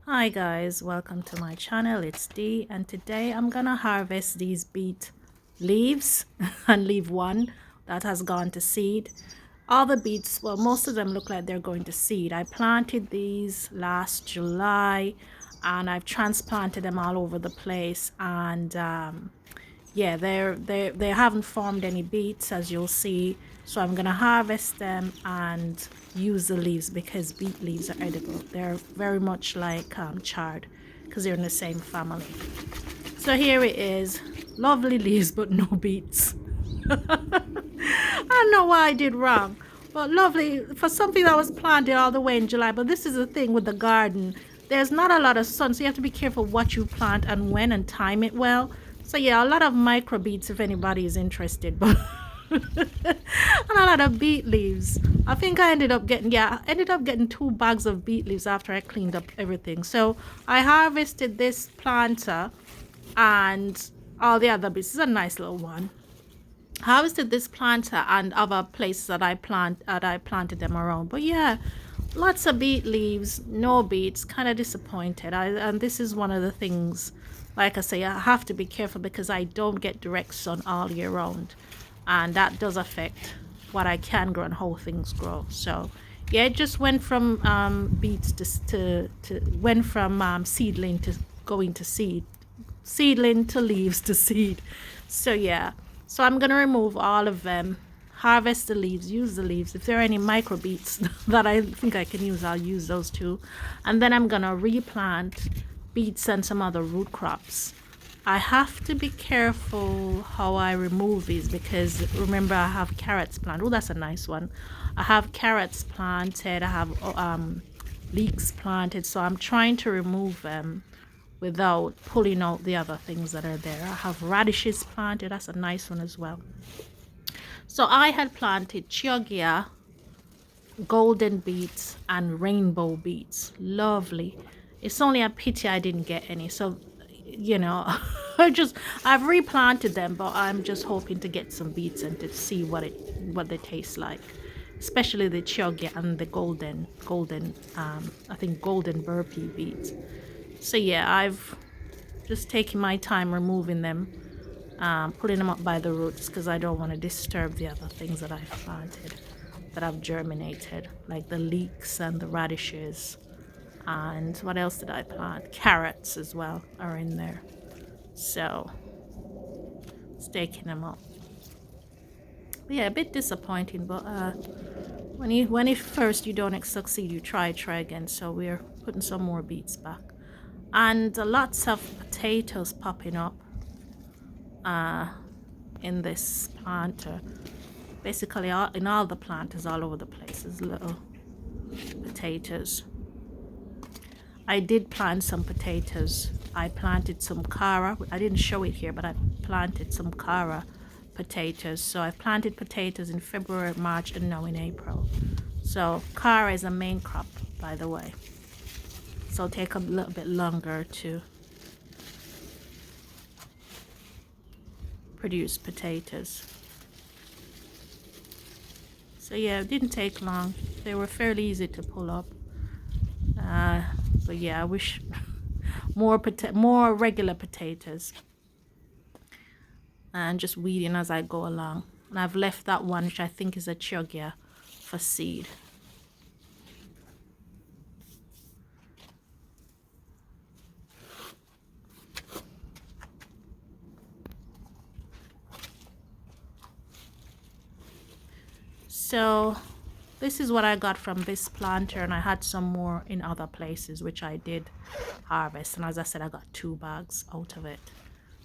Hi guys, welcome to my channel. It's Dee, and today I'm gonna harvest these beet leaves and leave one that has gone to seed. All the beets, well, most of them look like they're going to seed. I planted these last July and I've transplanted them all over the place, and yeah, they haven't formed any beets, as you'll see. So I'm gonna harvest them and use the leaves because beet leaves are edible. They're very much like chard because they're in the same family. So here it is, lovely leaves but no beets. I don't know why I did wrong, but lovely for something that was planted all the way in July. But this is the thing with the garden, there's not a lot of sun, so you have to be careful what you plant and when, and time it well. So yeah, a lot of micro beets if anybody is interested, but and a lot of beet leaves. I think I ended up getting 2 bags of beet leaves after I cleaned up everything. So I harvested this planter and all the other beets. This is a nice little one. Harvested this planter and other places that I planted them around. But yeah, lots of beet leaves, no beets. Kind of disappointed. And this is one of the things, like I say, I have to be careful because I don't get direct sun all year round, and that does affect what I can grow and how things grow. So yeah, it just went from beets to went from seedling to going to seed, seedling to leaves to seed. So yeah, so I'm gonna remove all of them, harvest the leaves, use the leaves. If there are any micro beets that I think I can use, I'll use those too. And then I'm gonna replant beets and some other root crops. I have to be careful how I remove these because remember I have carrots planted. Oh, that's a nice one. I have carrots planted. I have leeks planted. So I'm trying to remove them without pulling out the other things that are there. I have radishes planted. That's a nice one as well. So I had planted chioggia, golden beets, and rainbow beets. Lovely. It's only a pity I didn't get any. So, you know, I've replanted them, but I'm just hoping to get some beets and to see what they taste like. Especially the chioggia and the golden I think golden burpee beets. So yeah, I've just taking my time removing them, putting them up by the roots because I don't want to disturb the other things that I've planted, that I've germinated, like the leeks and the radishes. And what else did I plant? Carrots as well are in there. So it's taking them up. But yeah, a bit disappointing, but when it first you don't succeed, you try again. So we're putting some more beets back. And lots of potatoes popping up in this planter. Basically in all the planters all over the place is little potatoes. I did plant some potatoes. I planted some cara. I didn't show it here, but I planted some cara potatoes. So I've planted potatoes in February, March, and now in April. So cara is a main crop, by the way. So it'll take a little bit longer to produce potatoes. So yeah, it didn't take long. They were fairly easy to pull up. But yeah, I wish more regular potatoes, and just weeding as I go along. And I've left that one, which I think is a chioggia, for seed. So this is what I got from this planter, and I had some more in other places which I did harvest, and as I said, I got 2 bags out of it.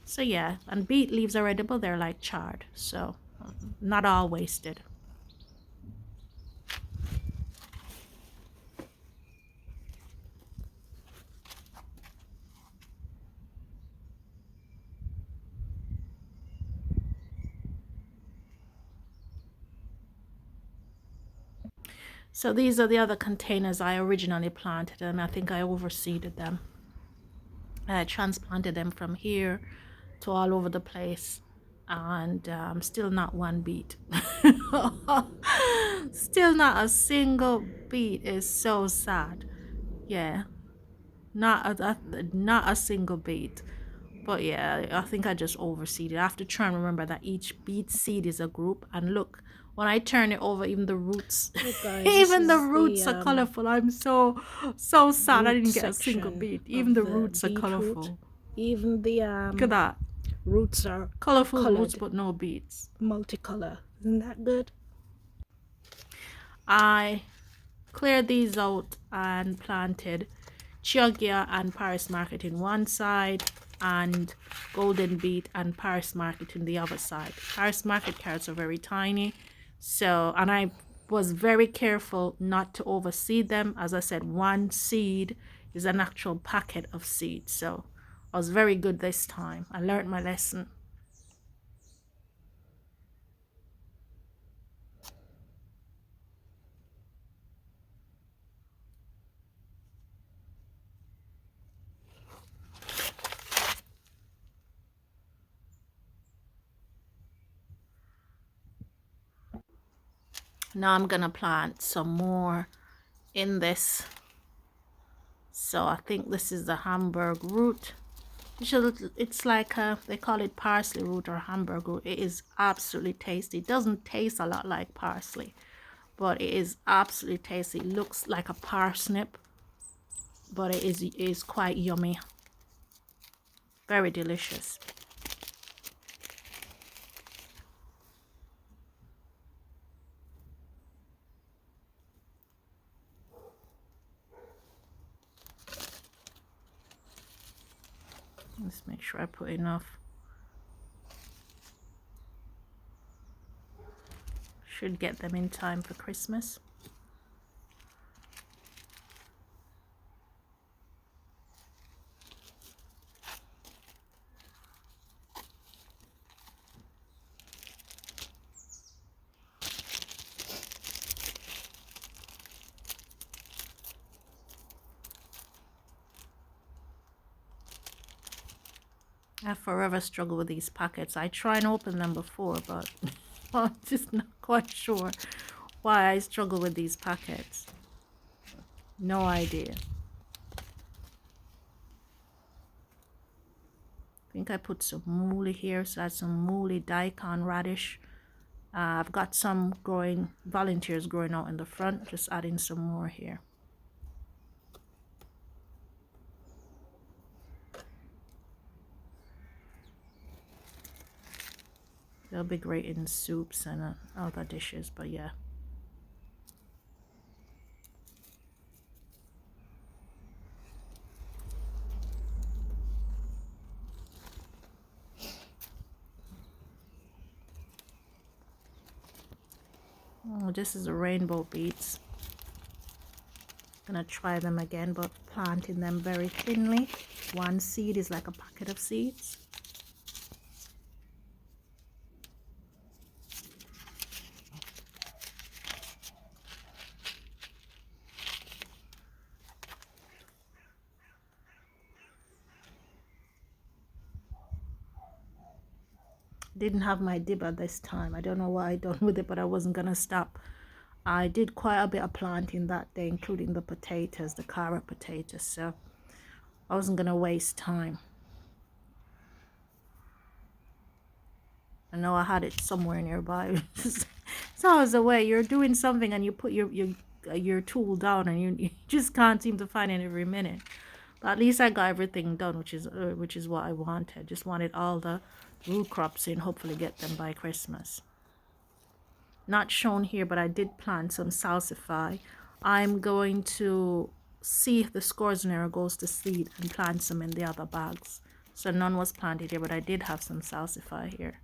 So yeah, and beet leaves are edible. They're like chard, so not all wasted. So these are the other containers I originally planted, and I think I overseeded them. I transplanted them from here to all over the place, and still not one beet. Still not a single beet. Is so sad. Yeah. not a single beet. But yeah, I think I just overseeded. I have to try and remember that each beet seed is a group. And look, when I turn it over, even the roots, Look, guys, this even the is roots are colorful. I'm so sad I root didn't get a single section beet. Even of the the roots are beetroot. colorful. Even the Look at that. roots are Colorful roots, colored, but no beets. multicolor. Isn't that good? I cleared these out and planted Chioggia and Paris Market in one side and Golden Beet and Paris Market in the other side. Paris Market carrots are very tiny, so, and I was very careful not to overseed them. As I said, one seed is an actual packet of seeds, so I was very good this time. I learned my lesson. Now I'm gonna plant some more in this. So I think this is the Hamburg root. It's like they call it parsley root or Hamburg root. It is absolutely tasty. It doesn't taste a lot like parsley, but it is absolutely tasty. It looks like a parsnip, but it is quite yummy. Very delicious. Let's make sure I put enough. Should get them in time for Christmas. I forever struggle with these packets. I try and open them before, but I'm just not quite sure why I struggle with these packets. No idea. I think I put some mooli here, so that's some mooli daikon radish. I've got some volunteers growing out in the front, just adding some more here. They'll be great in soups and other dishes, but yeah. Oh, this is the rainbow beets. Gonna try them again, but planting them very thinly. One seed is like a packet of seeds. Didn't have my dibber this time. I don't know what I done with it, but I wasn't gonna stop. I did quite a bit of planting that day, including the potatoes, the carrot potatoes, so I wasn't gonna waste time. I know I had it somewhere nearby. So I was away. You're doing something and you put your tool down and you just can't seem to find it every minute. But at least I got everything done, which is what I wanted. Just wanted all the root crops in. Hopefully get them by Christmas. Not shown here, but I did plant some salsify. I'm going to see if the scorzonera goes to seed and plant some in the other bags. So none was planted here, but I did have some salsify here.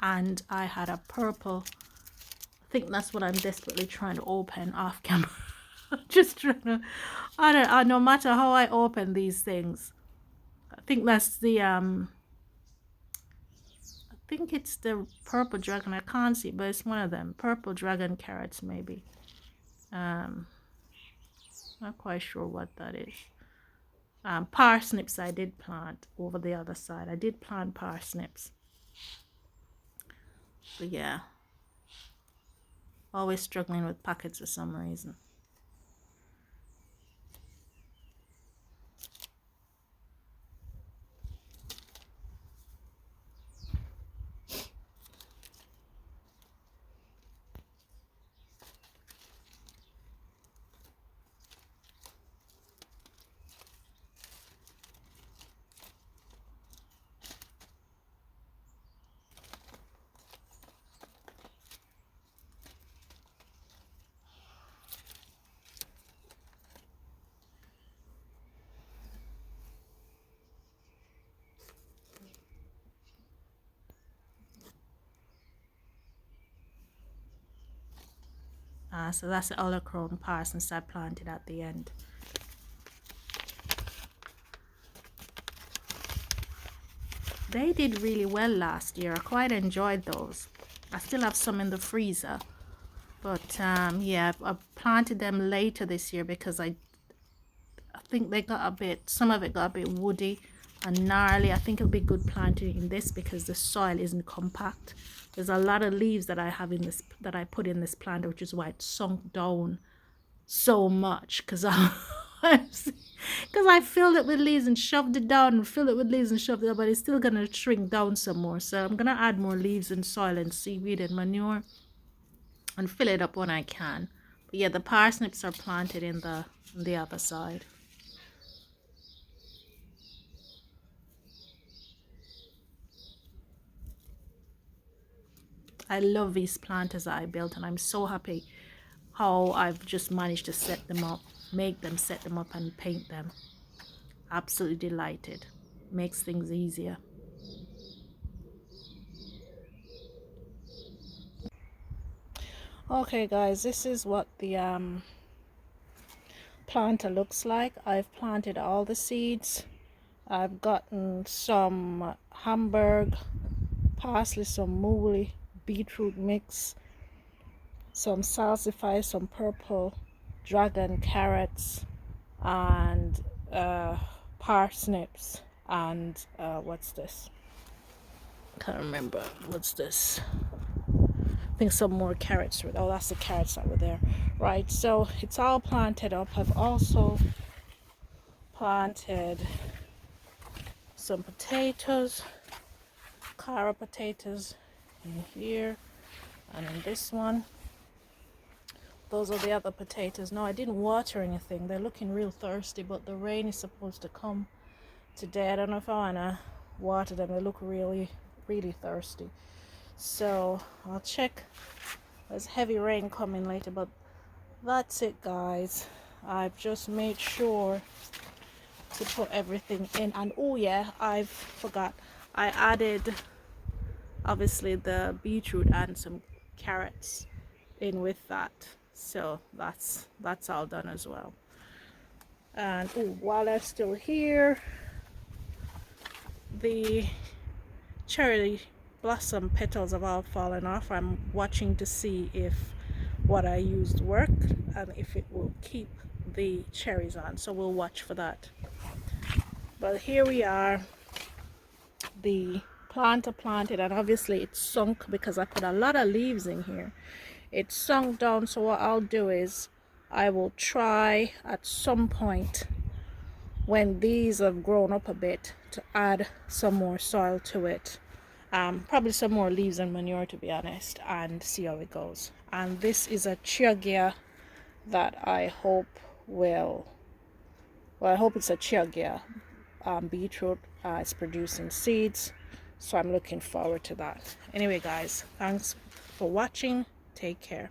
And I had a purple. I think that's what I'm desperately trying to open off camera. Just trying to, no matter how I open these things, I think that's the I think it's the purple dragon. I can't see, but it's one of them. Purple dragon carrots, maybe. Not quite sure what that is. Parsnips I did plant over the other side. I did plant parsnips. But yeah, always struggling with packets for some reason. So that's the other crown parsnips I planted at the end. They did really well last year. I quite enjoyed those. I still have some in the freezer. But yeah, I planted them later this year because I think they got a bit, some of it got a bit woody and gnarly. I think it'll be good planting in this because the soil isn't compact. There's a lot of leaves that I have in this, that I put in this plant, which is why it's sunk down so much, because I filled it with leaves and shoved it down and filled it with leaves and shoved it down, but it's still gonna shrink down some more. So I'm gonna add more leaves and soil and seaweed and manure and fill it up when I can. But yeah, the parsnips are planted in the other side. I love these planters that I built, and I'm so happy how I've just managed to set them up, make them, set them up and paint them. Absolutely delighted. Makes things easier. Okay guys, this is what the planter looks like. I've planted all the seeds. I've gotten some Hamburg, parsley, some moly, beetroot mix, some salsify, some purple dragon carrots, and parsnips, and what's this? Can't remember. What's this? I think some more carrots. Oh, that's the carrots that were there. Right, so it's all planted up. I've also planted some potatoes, cara potatoes in here and in this one. Those are the other potatoes. No, I didn't water anything. They're looking real thirsty, but the rain is supposed to come today. I don't know if I want to water them. They look really, really thirsty. So I'll check. There's heavy rain coming later, but that's it guys. I've just made sure to put everything in, and oh yeah, I forgot, I added obviously the beetroot and some carrots in with that, so that's all done as well. And oh, while I'm still here, the cherry blossom petals have all fallen off. I'm watching to see if what I used worked and if it will keep the cherries on, so we'll watch for that. But here we are, the planter planted, and obviously it's sunk because I put a lot of leaves in here. It's sunk down, so what I'll do is I will try at some point when these have grown up a bit to add some more soil to it, probably some more leaves and manure to be honest, and see how it goes. And this is a chioggia that I hope will, well, I hope it's a chioggia beetroot. It's producing seeds, so I'm looking forward to that. Anyway guys, thanks for watching. Take care.